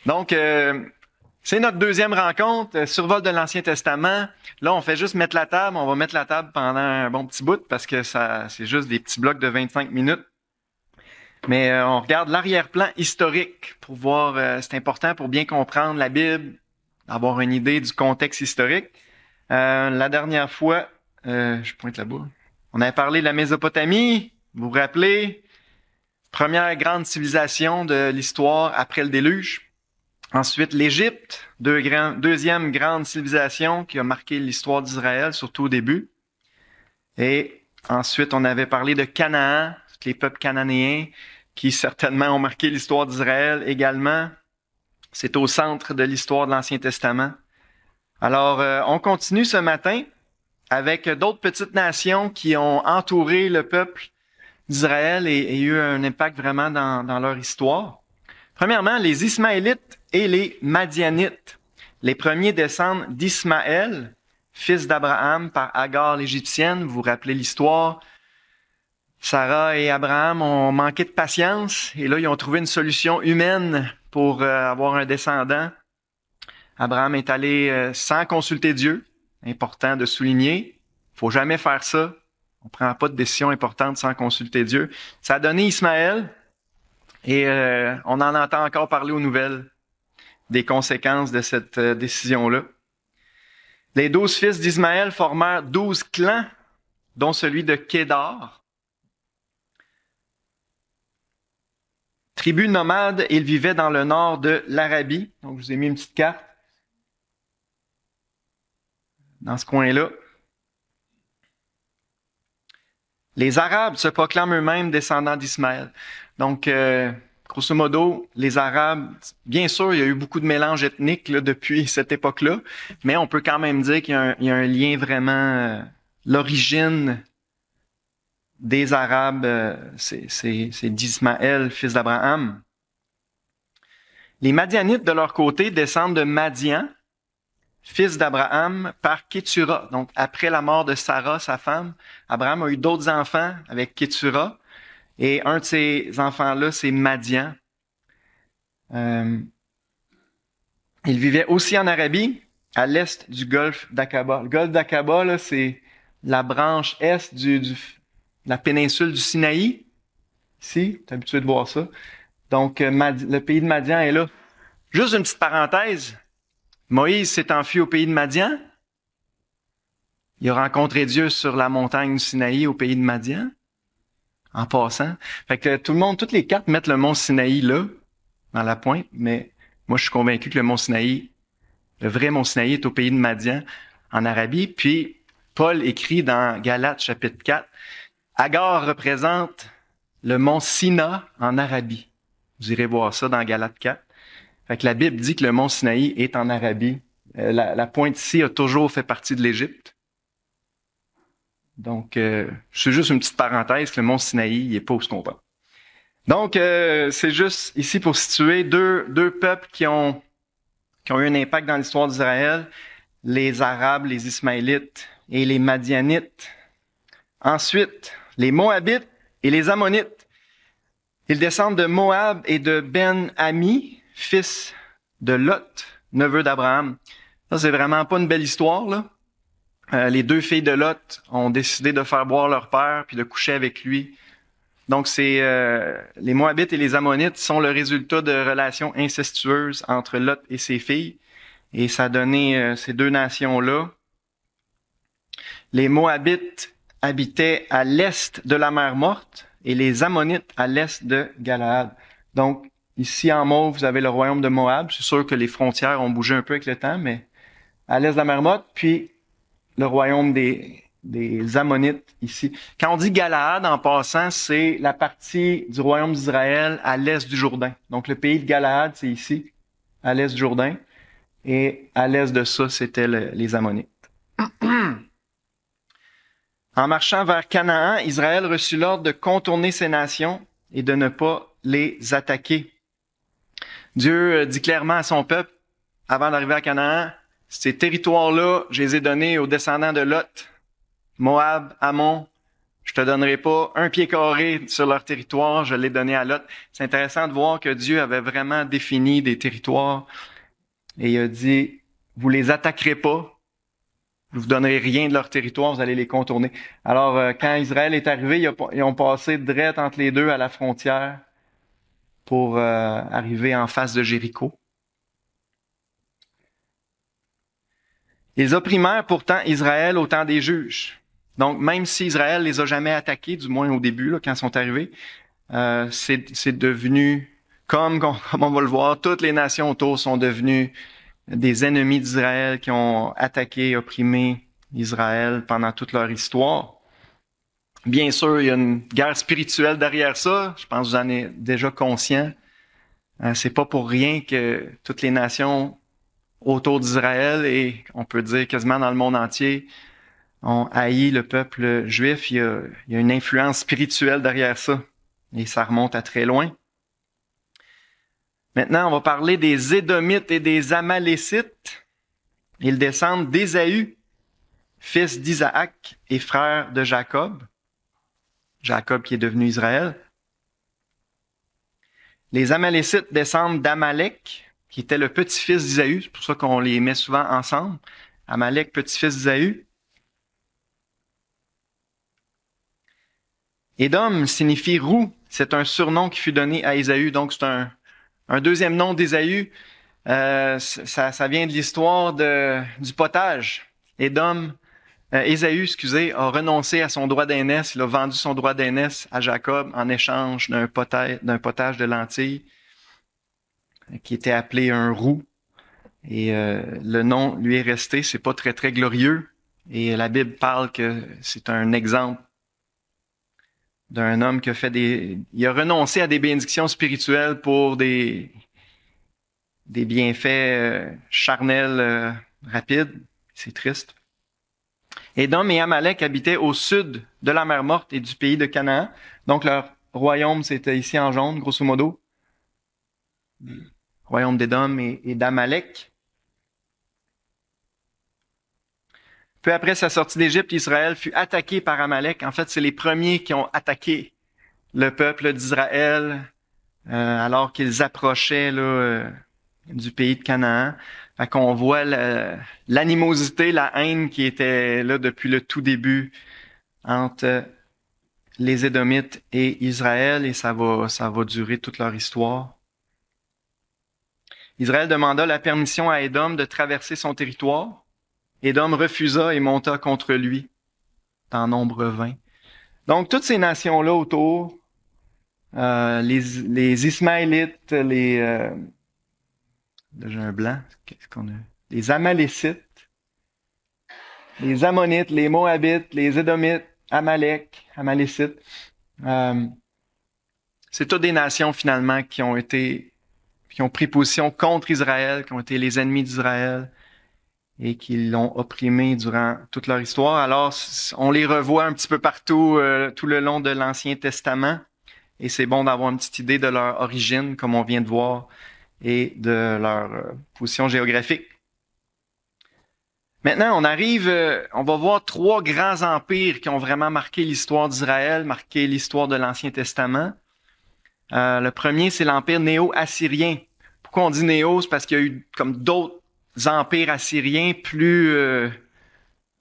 Donc, c'est notre deuxième rencontre, survol de l'Ancien Testament. Là, on fait juste mettre la table. On va mettre la table pendant un bon petit bout parce que c'est juste des petits blocs de 25 minutes. Mais on regarde l'arrière-plan historique pour voir, c'est important pour bien comprendre la Bible, avoir une idée du contexte historique. La dernière fois, je pointe là-bas, on avait parlé de la Mésopotamie, vous vous rappelez, première grande civilisation de l'histoire après le déluge. Ensuite, l'Égypte, deuxième grande civilisation qui a marqué l'histoire d'Israël, surtout au début. Et ensuite, on avait parlé de Canaan, les peuples cananéens, qui certainement ont marqué l'histoire d'Israël également. C'est au centre de l'histoire de l'Ancien Testament. Alors, on continue ce matin avec d'autres petites nations qui ont entouré le peuple d'Israël et eu un impact vraiment dans leur histoire. Premièrement, les Ismaélites et les Madianites. Les premiers descendent d'Ismaël, fils d'Abraham par Agar l'Égyptienne. Vous vous rappelez l'histoire. Sarah et Abraham ont manqué de patience et là, ils ont trouvé une solution humaine pour avoir un descendant. Abraham est allé sans consulter Dieu. Important de souligner. Faut jamais faire ça. On prend pas de décision importante sans consulter Dieu. Ça a donné Ismaël et on en entend encore parler aux nouvelles des conséquences de cette décision-là. Les 12 fils d'Ismaël formèrent 12 clans, dont celui de Kédar. Tribu nomade, ils vivaient dans le nord de l'Arabie. Donc, je vous ai mis une petite carte dans ce coin-là. Les Arabes se proclament eux-mêmes descendants d'Ismaël. Donc, grosso modo, les Arabes, bien sûr, il y a eu beaucoup de mélange ethnique là, depuis cette époque-là, mais on peut quand même dire qu'il y a un lien vraiment, l'origine des Arabes, c'est d'Ismaël, fils d'Abraham. Les Madianites, de leur côté, descendent de Madian, fils d'Abraham, par Kétura. Donc, après la mort de Sarah, sa femme, Abraham a eu d'autres enfants avec Kétura. Et un de ces enfants-là, c'est Madian. Il vivait aussi en Arabie, à l'est du golfe d'Aqaba. Le golfe d'Aqaba, là, c'est la branche est de la péninsule du Sinaï. Ici, tu es habitué de voir ça. Donc, le pays de Madian est là. Juste une petite parenthèse. Moïse s'est enfui au pays de Madian. Il a rencontré Dieu sur la montagne du Sinaï au pays de Madian. En passant. Fait que tout le monde, toutes les cartes mettent le mont Sinaï là, dans la pointe, mais moi je suis convaincu que le mont Sinaï, le vrai mont Sinaï est au pays de Madian, en Arabie. Puis Paul écrit dans Galates chapitre 4, Agar représente le mont Sina en Arabie. Vous irez voir ça dans Galates 4. Fait que la Bible dit que le mont Sinaï est en Arabie. La pointe ici a toujours fait partie de l'Égypte. Donc, c'est juste une petite parenthèse que le mont Sinaï, il est pas où ce qu'on va. Donc, c'est juste ici pour situer deux peuples qui ont eu un impact dans l'histoire d'Israël, les Arabes, les Ismaélites et les Madianites. Ensuite, les Moabites et les Ammonites. Ils descendent de Moab et de Ben-Ami, fils de Lot, neveu d'Abraham. Ça, c'est vraiment pas une belle histoire, là. Les deux filles de Lot ont décidé de faire boire leur père puis de coucher avec lui. Donc, les Moabites et les Ammonites sont le résultat de relations incestueuses entre Lot et ses filles. Et ça a donné ces deux nations-là. Les Moabites habitaient à l'est de la mer Morte et les Ammonites à l'est de Galaad. Donc, ici en mauve, vous avez le royaume de Moab. C'est sûr que les frontières ont bougé un peu avec le temps, mais à l'est de la mer Morte, puis le royaume des Ammonites ici. Quand on dit Galaad, en passant, c'est la partie du royaume d'Israël à l'est du Jourdain. Donc, le pays de Galaad, c'est ici, à l'est du Jourdain. Et à l'est de ça, c'était les Ammonites. En marchant vers Canaan, Israël reçut l'ordre de contourner ces nations et de ne pas les attaquer. Dieu dit clairement à son peuple, avant d'arriver à Canaan, ces territoires-là, je les ai donnés aux descendants de Lot, Moab, Ammon, Je te donnerai pas un pied carré sur leur territoire, je l'ai donné à Lot. C'est intéressant de voir que Dieu avait vraiment défini des territoires et il a dit, vous les attaquerez pas, je vous donnerai rien de leur territoire, vous allez les contourner. Alors, quand Israël est arrivé, ils ont passé direct entre les deux à la frontière pour arriver en face de Jéricho. Ils opprimèrent pourtant Israël au temps des juges. Donc, même si Israël les a jamais attaqués, du moins au début, là, quand ils sont arrivés, c'est devenu, comme on va le voir, toutes les nations autour sont devenues des ennemis d'Israël qui ont attaqué et opprimé Israël pendant toute leur histoire. Bien sûr, il y a une guerre spirituelle derrière ça. Je pense que vous en êtes déjà conscient. C'est pas pour rien que toutes les nations autour d'Israël et on peut dire quasiment dans le monde entier ont haï le peuple juif. Il y a une influence spirituelle derrière ça et ça remonte à très loin. Maintenant, on va parler des Édomites et des Amalécites. Ils descendent d'Ésaü, fils d'Isaac et frère de Jacob. Jacob qui est devenu Israël. Les Amalécites descendent d'Amalek, qui était le petit-fils d'Isaü. C'est pour ça qu'on les met souvent ensemble. Amalek, petit-fils d'Isaü. Édom signifie roux. C'est un surnom qui fut donné à Ésaü. Donc, c'est un deuxième nom d'Ésaü. Ça vient de l'histoire du potage. Ésaü, a renoncé à son droit d'aînesse. Il a vendu son droit d'aînesse à Jacob en échange d'un potage de lentilles qui était appelé un roux. Et le nom lui est resté. C'est pas très, très glorieux. Et la Bible parle que c'est un exemple d'un homme qui a il a renoncé à des bénédictions spirituelles pour des bienfaits charnels rapides. C'est triste. Édom et Amalek habitaient au sud de la mer Morte et du pays de Canaan. Donc leur royaume, c'était ici en jaune, grosso modo. Royaume d'Édom et d'Amalek. Peu après sa sortie d'Égypte, Israël fut attaqué par Amalek. En fait, c'est les premiers qui ont attaqué le peuple d'Israël alors qu'ils approchaient du pays de Canaan. Fait qu'on voit l'animosité, la haine qui était là depuis le tout début entre les Édomites et Israël, et ça va durer toute leur histoire. Israël demanda la permission à Édom de traverser son territoire. Édom refusa et monta contre lui, dans Nombre 20. Donc, toutes ces nations-là autour, les Ismaélites, là, j'ai un blanc, qu'est-ce qu'on a? Les Amalécites, les Ammonites, les Moabites, les Édomites, Amalek, Amalécites. C'est toutes des nations, finalement, qui ont pris position contre Israël, qui ont été les ennemis d'Israël, et qui l'ont opprimé durant toute leur histoire. Alors, on les revoit un petit peu partout, tout le long de l'Ancien Testament, et c'est bon d'avoir une petite idée de leur origine, comme on vient de voir, et de leur position géographique. Maintenant, on va voir 3 grands empires qui ont vraiment marqué l'histoire d'Israël, marqué l'histoire de l'Ancien Testament. Le premier, c'est l'empire néo-assyrien. Pourquoi on dit néo? C'est parce qu'il y a eu comme d'autres empires assyriens plus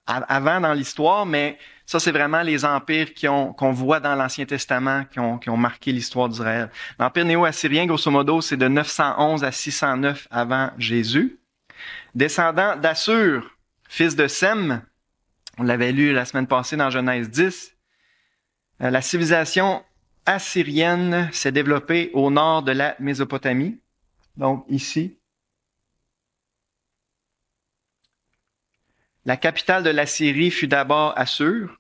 avant dans l'histoire, mais ça, c'est vraiment les empires qu'on voit dans l'Ancien Testament qui ont marqué l'histoire d'Israël. L'empire néo-assyrien, grosso modo, c'est de 911 à 609 avant Jésus. Descendant d'Assur, fils de Sem, on l'avait lu la semaine passée dans Genèse 10, la civilisation assyrienne s'est développée au nord de la Mésopotamie, donc ici. La capitale de l'Assyrie fut d'abord Assur,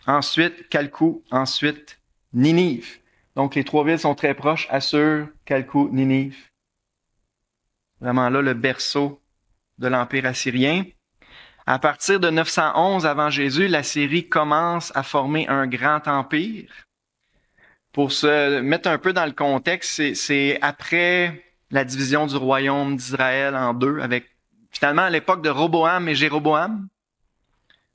ensuite Kalkou, ensuite Ninive. Donc les 3 villes sont très proches, Assur, Kalkou, Ninive. Vraiment là, le berceau de l'Empire assyrien. À partir de 911 avant Jésus, l'Assyrie commence à former un grand empire. Pour se mettre un peu dans le contexte, c'est après la division du royaume d'Israël en 2, avec finalement à l'époque de Roboam et Jéroboam.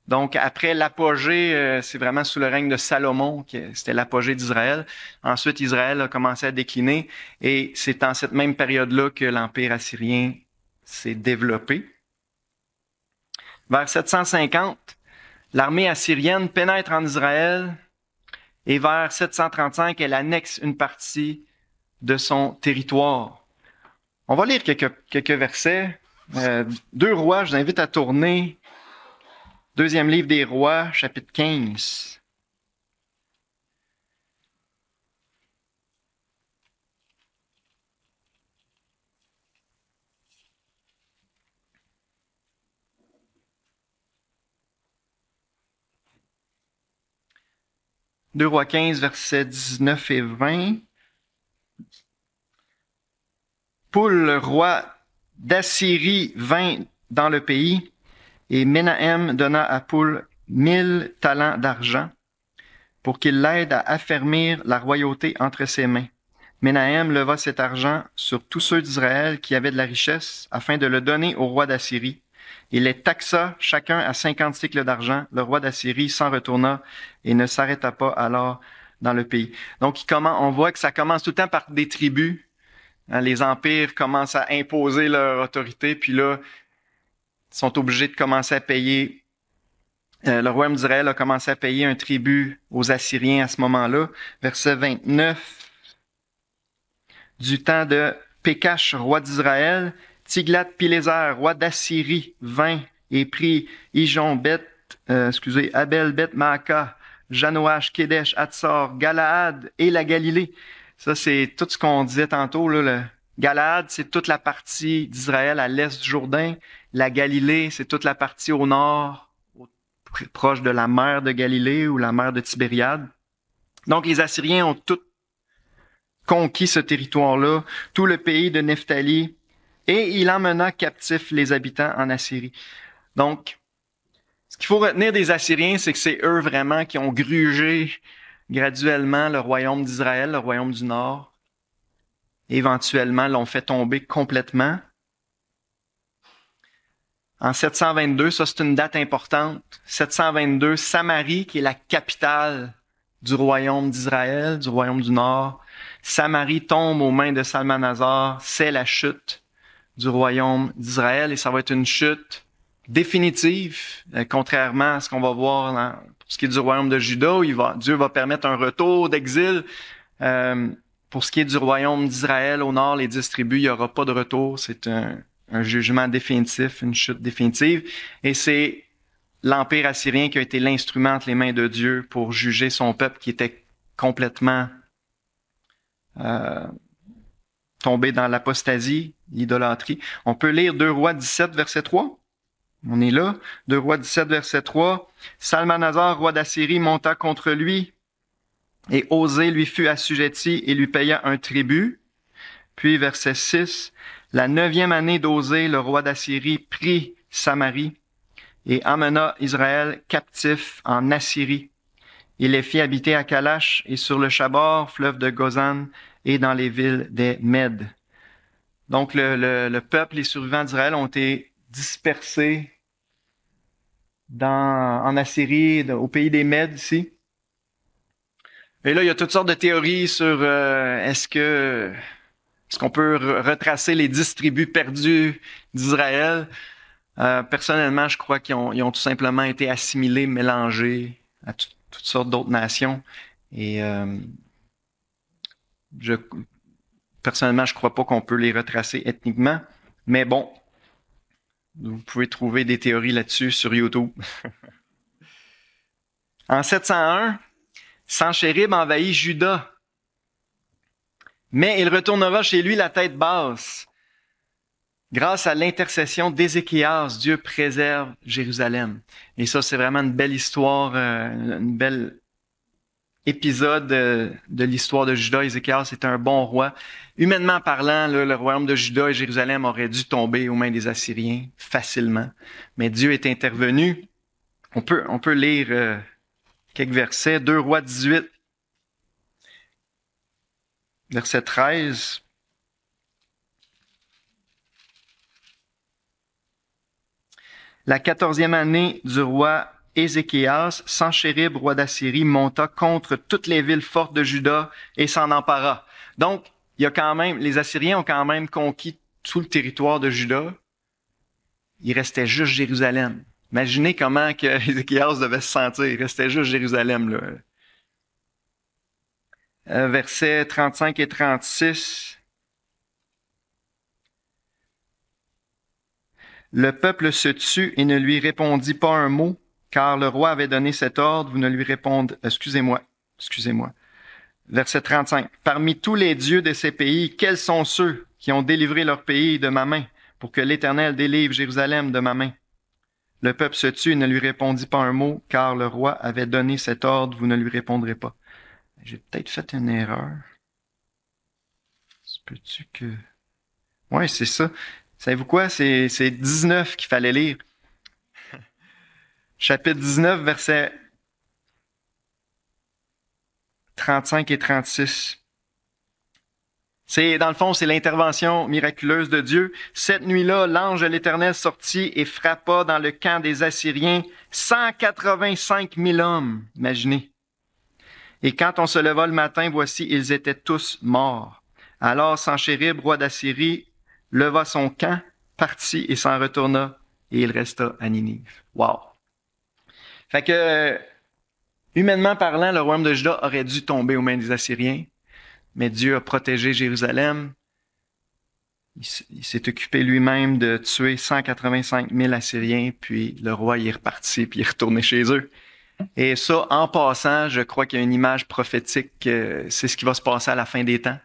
Donc, après l'apogée, c'est vraiment sous le règne de Salomon que c'était l'apogée d'Israël. Ensuite, Israël a commencé à décliner et c'est en cette même période-là que l'Empire assyrien s'est développé. Vers 750, l'armée assyrienne pénètre en Israël et vers 735, elle annexe une partie de son territoire. On va lire quelques versets. 2 Rois, je vous invite à tourner. Deuxième livre des Rois, chapitre 15. Deux Rois 15, versets 19 et 20. Poul, roi d'Assyrie, vint dans le pays, et Ménahem donna à Poul 1000 talents d'argent pour qu'il l'aide à affermir la royauté entre ses mains. Ménahem leva cet argent sur tous ceux d'Israël qui avaient de la richesse, afin de le donner au roi d'Assyrie. Il les taxa chacun à 50 cycles d'argent. Le roi d'Assyrie s'en retourna et ne s'arrêta pas alors dans le pays. Donc, on voit que ça commence tout le temps par des tribus. Les empires commencent à imposer leur autorité, puis là, ils sont obligés de commencer à payer. Le royaume d'Israël a commencé à payer un tribut aux Assyriens à ce moment-là. Verset 29. Du temps de Pécache, roi d'Israël, Tiglath-Pileser, roi d'Assyrie, vint et prit Abel-Beth-Maaka, Janoach, Kédesh, Hatzor, Galaad et la Galilée. Ça, c'est tout ce qu'on disait tantôt. Là, le Galaad, c'est toute la partie d'Israël à l'est du Jourdain. La Galilée, c'est toute la partie au nord, proche de la mer de Galilée ou la mer de Tibériade. Donc, les Assyriens ont tout conquis ce territoire-là, tout le pays de Nephtali, et il emmena captifs les habitants en Assyrie. Donc, ce qu'il faut retenir des Assyriens, c'est que c'est eux vraiment qui ont grugé graduellement le royaume d'Israël, le royaume du Nord. Éventuellement, l'ont fait tomber complètement. En 722, ça c'est une date importante, 722, Samarie, qui est la capitale du royaume d'Israël, du royaume du Nord, Samarie tombe aux mains de Salmanasar, c'est la chute du royaume d'Israël et ça va être une chute définitive, contrairement à ce qu'on va voir pour ce qui est du royaume de Juda, où Dieu va permettre un retour d'exil. Pour ce qui est du royaume d'Israël au nord, les 10 tribus, il n'y aura pas de retour. C'est un jugement définitif, une chute définitive. Et c'est l'Empire assyrien qui a été l'instrument entre les mains de Dieu pour juger son peuple qui était complètement tombé dans l'apostasie, l'idolâtrie. On peut lire 2 Rois 17, verset 3. On est là. 2 Rois 17, verset 3. Salmanasar, roi d'Assyrie, monta contre lui et Osée lui fut assujetti et lui paya un tribut. Puis, verset 6. La 9e année d'Osée, le roi d'Assyrie prit Samarie et emmena Israël captif en Assyrie. Il les fit habiter à Kalash et sur le Chabor, fleuve de Gozan, et dans les villes des Mèdes. Donc, le peuple, les survivants d'Israël ont été dispersés en Assyrie, au pays des Mèdes ici. Et là, il y a toutes sortes de théories sur est-ce qu'on peut retracer les 10 tribus perdues d'Israël. Personnellement, je crois qu'ils ont tout simplement été assimilés, mélangés à toutes sortes d'autres nations. Et personnellement, je crois pas qu'on peut les retracer ethniquement. Mais bon, vous pouvez trouver des théories là-dessus sur YouTube. En 701, Sanchérib envahit Juda. Mais il retournera chez lui la tête basse. Grâce à l'intercession d'Ézéchias, Dieu préserve Jérusalem. Et ça, c'est vraiment une belle histoire, une belle épisode de l'histoire de Juda. Ézéchias était un bon roi. Humainement parlant, là, le royaume de Juda et Jérusalem aurait dû tomber aux mains des Assyriens facilement. Mais Dieu est intervenu. On peut lire quelques versets. 2 Rois 18, verset 13. La 14e année du roi Ézéchias, Sanchérib, roi d'Assyrie, monta contre toutes les villes fortes de Juda et s'en empara. Donc, il y a quand même, les Assyriens ont quand même conquis tout le territoire de Juda. Il restait juste Jérusalem. Imaginez comment que Ézéchias devait se sentir. Il restait juste Jérusalem, là. Versets 35 et 36. Le peuple se tut et ne lui répondit pas un mot, car le roi avait donné cet ordre, vous ne lui répondez... Excusez-moi. Verset 35. Parmi tous les dieux de ces pays, quels sont ceux qui ont délivré leur pays de ma main, pour que l'Éternel délivre Jérusalem de ma main? Le peuple se tut et ne lui répondit pas un mot, car le roi avait donné cet ordre, vous ne lui répondrez pas. J'ai peut-être fait une erreur. Peux-tu que... Ouais, c'est ça. Savez-vous quoi? C'est 19 qu'il fallait lire. Chapitre 19, versets 35 et 36. Dans le fond, c'est l'intervention miraculeuse de Dieu. Cette nuit-là, l'ange de l'Éternel sortit et frappa dans le camp des Assyriens 185 000 hommes. Imaginez. Et quand on se leva le matin, voici, ils étaient tous morts. Alors Sanchérib, roi d'Assyrie, leva son camp, partit et s'en retourna, et il resta à Ninive. Wow! Fait que, humainement parlant, le royaume de Juda aurait dû tomber aux mains des Assyriens, mais Dieu a protégé Jérusalem. Il s'est occupé lui-même de tuer 185 000 Assyriens, puis le roi y est reparti, puis il est retourné chez eux. Et ça, en passant, je crois qu'il y a une image prophétique, c'est ce qui va se passer à la fin des temps.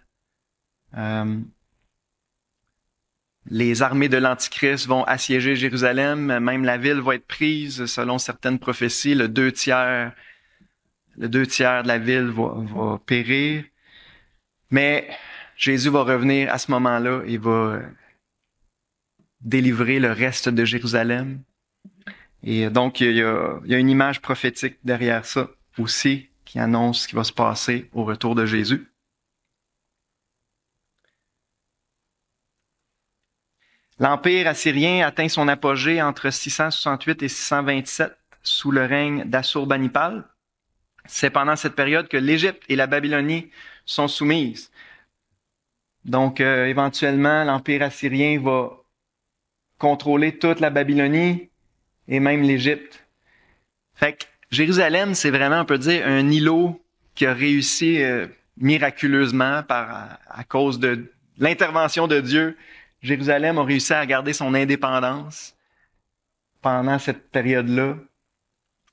Les armées de l'Antichrist vont assiéger Jérusalem, même la ville va être prise, selon certaines prophéties, le 2/3 de la ville va périr. Mais Jésus va revenir à ce moment-là et va délivrer le reste de Jérusalem. Et donc, il y a une image prophétique derrière ça aussi qui annonce ce qui va se passer au retour de Jésus. L'Empire assyrien atteint son apogée entre 668 et 627 sous le règne d'Assurbanipal. C'est pendant cette période que l'Égypte et la Babylonie sont soumises. Donc, éventuellement, l'Empire assyrien va contrôler toute la Babylonie et même l'Égypte. Fait que Jérusalem, c'est vraiment, on peut dire, un îlot qui a réussi miraculeusement à cause de l'intervention de Dieu. Jérusalem a réussi à garder son indépendance pendant cette période-là.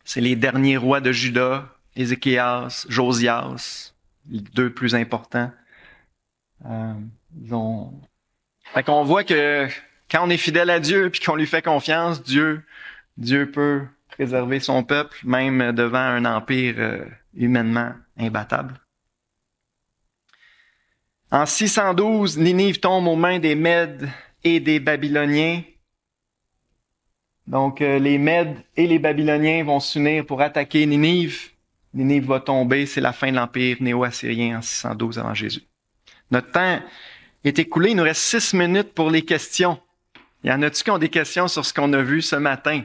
C'est les derniers rois de Juda, Ézéchias, Josias, les deux plus importants. Fait qu'on voit que quand on est fidèle à Dieu puis qu'on lui fait confiance, Dieu peut préserver son peuple, même devant un empire humainement imbattable. En 612, Ninive tombe aux mains des Mèdes et des Babyloniens. Donc, les Mèdes et les Babyloniens vont s'unir pour attaquer Ninive. Ninive va tomber, c'est la fin de l'Empire néo-assyrien en 612 avant Jésus. Notre temps est écoulé, il nous reste 6 minutes pour les questions. Y en a-tu qui ont des questions sur ce qu'on a vu ce matin?